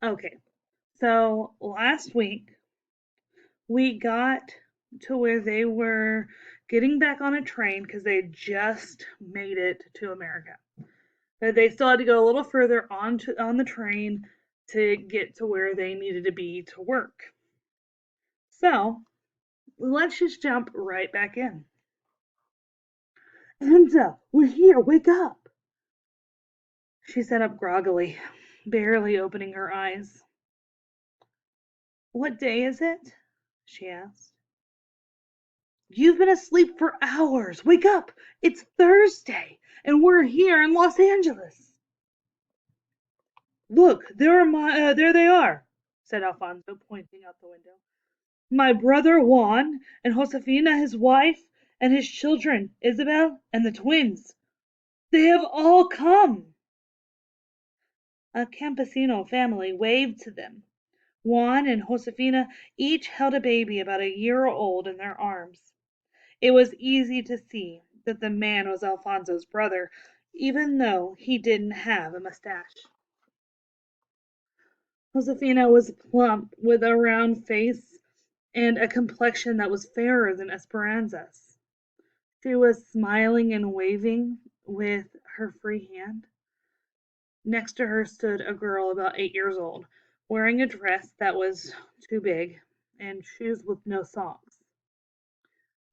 Okay, so last week we got to where they were getting back on a train because they had just made it to America. But they still had to go a little further on the train to get to where they needed to be to work. So let's just jump right back in. Enza, we're here. Wake up. She sat up groggily, barely opening her eyes. What day is it? She asked. You've been asleep for hours. Wake up. It's Thursday, and we're here in Los Angeles. Look, there they are, said Alfonso, pointing out the window. My brother Juan, and Josefina, his wife, and his children, Isabel, and the twins. They have all come. A campesino family waved to them. Juan and Josefina each held a baby about a year old in their arms. It was easy to see that the man was Alfonso's brother, even though he didn't have a mustache. Josefina was plump, with a round face and a complexion that was fairer than Esperanza's. She was smiling and waving with her free hand. Next to her stood a girl about 8 years old, wearing a dress that was too big and shoes with no socks.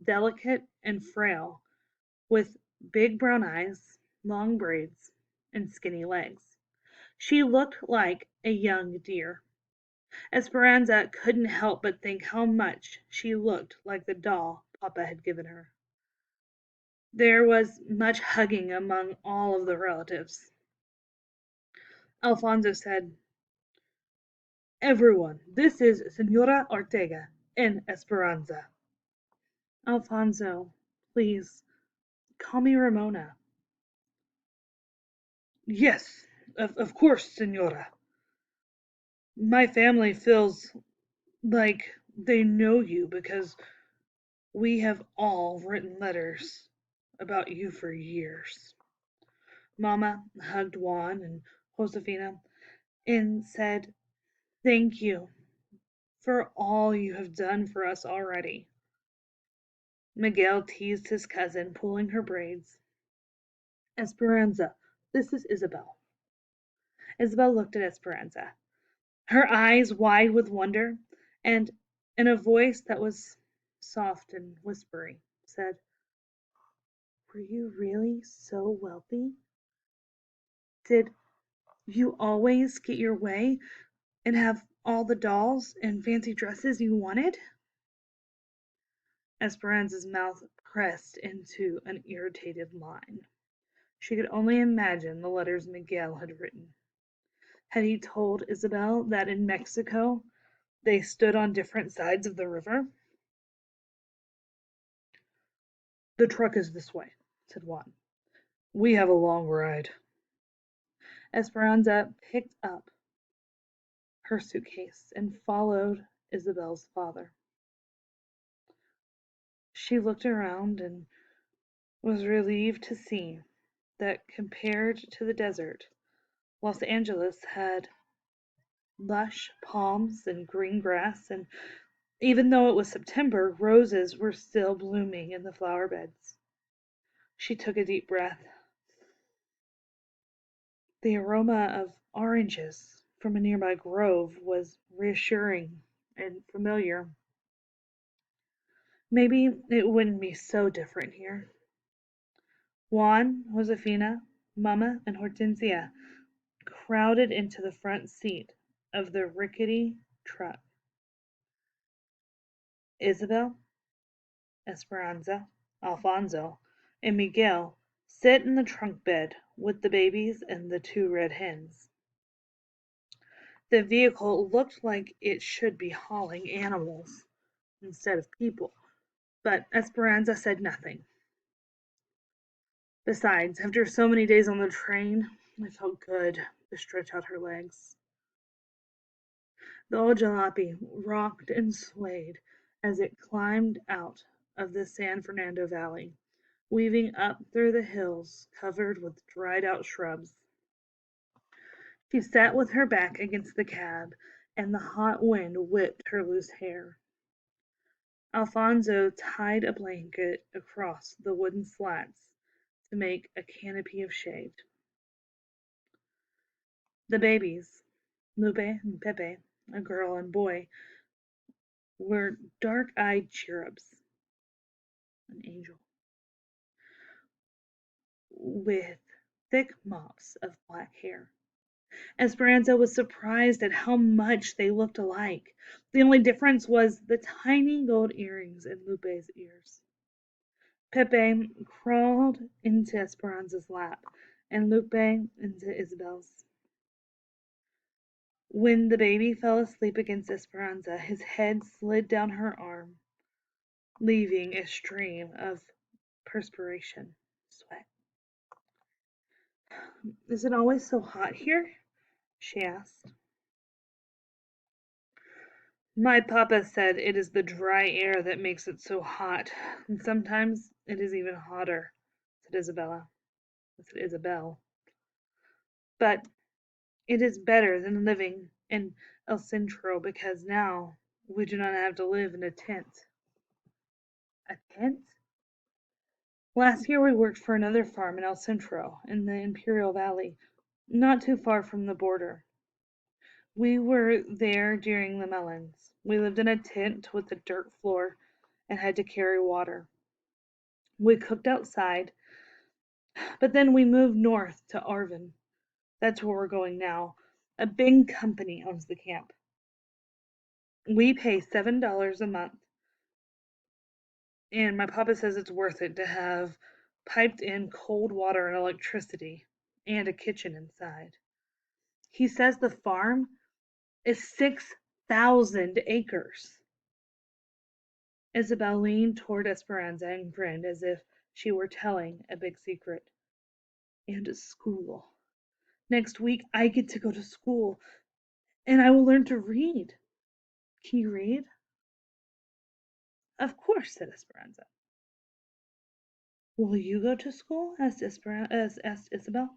Delicate and frail, with big brown eyes, long braids, and skinny legs. She looked like a young deer. Esperanza couldn't help but think how much she looked like the doll Papa had given her. There was much hugging among all of the relatives. Alfonso said, Everyone, this is Senora Ortega and Esperanza. Alfonso, please, call me Ramona. Yes, of course, Senora. My family feels like they know you because we have all written letters about you for years. Mama hugged Juan and Josefina and said, Thank you for all you have done for us already. Miguel teased his cousin, pulling her braids. Esperanza, this is Isabel. Isabel looked at Esperanza, her eyes wide with wonder, and in a voice that was soft and whispery, said, Were you really so wealthy? Did you always get your way and have all the dolls and fancy dresses you wanted? Esperanza's mouth pressed into an irritated line. She could only imagine the letters Miguel had written. Had he told Isabel that in Mexico they stood on different sides of the river? The truck is this way, said Juan. We have a long ride. Esperanza picked up her suitcase and followed Isabel's father. She looked around and was relieved to see that compared to the desert, Los Angeles had lush palms and green grass, and even though it was September, roses were still blooming in the flower beds. She took a deep breath. The aroma of oranges from a nearby grove was reassuring and familiar. Maybe it wouldn't be so different here. Juan, Josefina, Mama, and Hortensia crowded into the front seat of the rickety truck. Isabel, Esperanza, Alfonso, and Miguel sit in the trunk bed with the babies and the two red hens. The vehicle looked like it should be hauling animals instead of people, but Esperanza said nothing. Besides, after so many days on the train, it felt good to stretch out her legs. The old jalopy rocked and swayed as it climbed out of the San Fernando Valley, weaving up through the hills covered with dried out shrubs. She sat with her back against the cab, and the hot wind whipped her loose hair. Alfonso tied a blanket across the wooden slats to make a canopy of shade. The babies, Lupe and Pepe, a girl and boy, were dark-eyed cherubs, an angel, with thick mops of black hair. Esperanza was surprised at how much they looked alike. The only difference was the tiny gold earrings in Lupe's ears. Pepe crawled into Esperanza's lap, and Lupe into Isabel's. When the baby fell asleep against Esperanza, his head slid down her arm, leaving a stream of perspiration, sweat. Is it always so hot here? She asked. My papa said it is the dry air that makes it so hot, and sometimes it is even hotter, said Isabel. But it is better than living in El Centro because now we do not have to live in a tent. A tent? Last year we worked for another farm in El Centro, in the Imperial Valley, not too far from the border. We were there during the melons. We lived in a tent with a dirt floor and had to carry water. We cooked outside, but then we moved north to Arvin. That's where we're going now. A big company owns the camp. We pay $7 a month, and my papa says it's worth it to have piped in cold water and electricity and a kitchen inside. He says the farm is 6,000 acres. Isabel leaned toward Esperanza and grinned as if she were telling a big secret. And school. Next week I get to go to school, and I will learn to read. Can you read? Of course, said Esperanza. Will you go to school? Asked Isabel.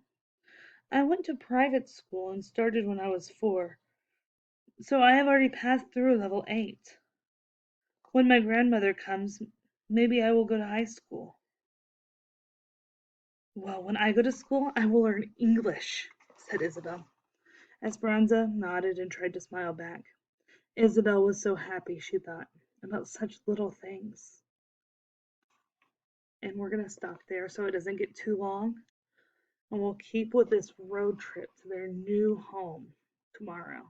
I went to private school and started when I was 4, so I have already passed through level 8. When my grandmother comes, maybe I will go to high school. Well, when I go to school, I will learn English, said Isabel. Esperanza nodded and tried to smile back. Isabel was so happy, she thought, about such little things. And we're going to stop there so it doesn't get too long. And we'll keep with this road trip to their new home tomorrow.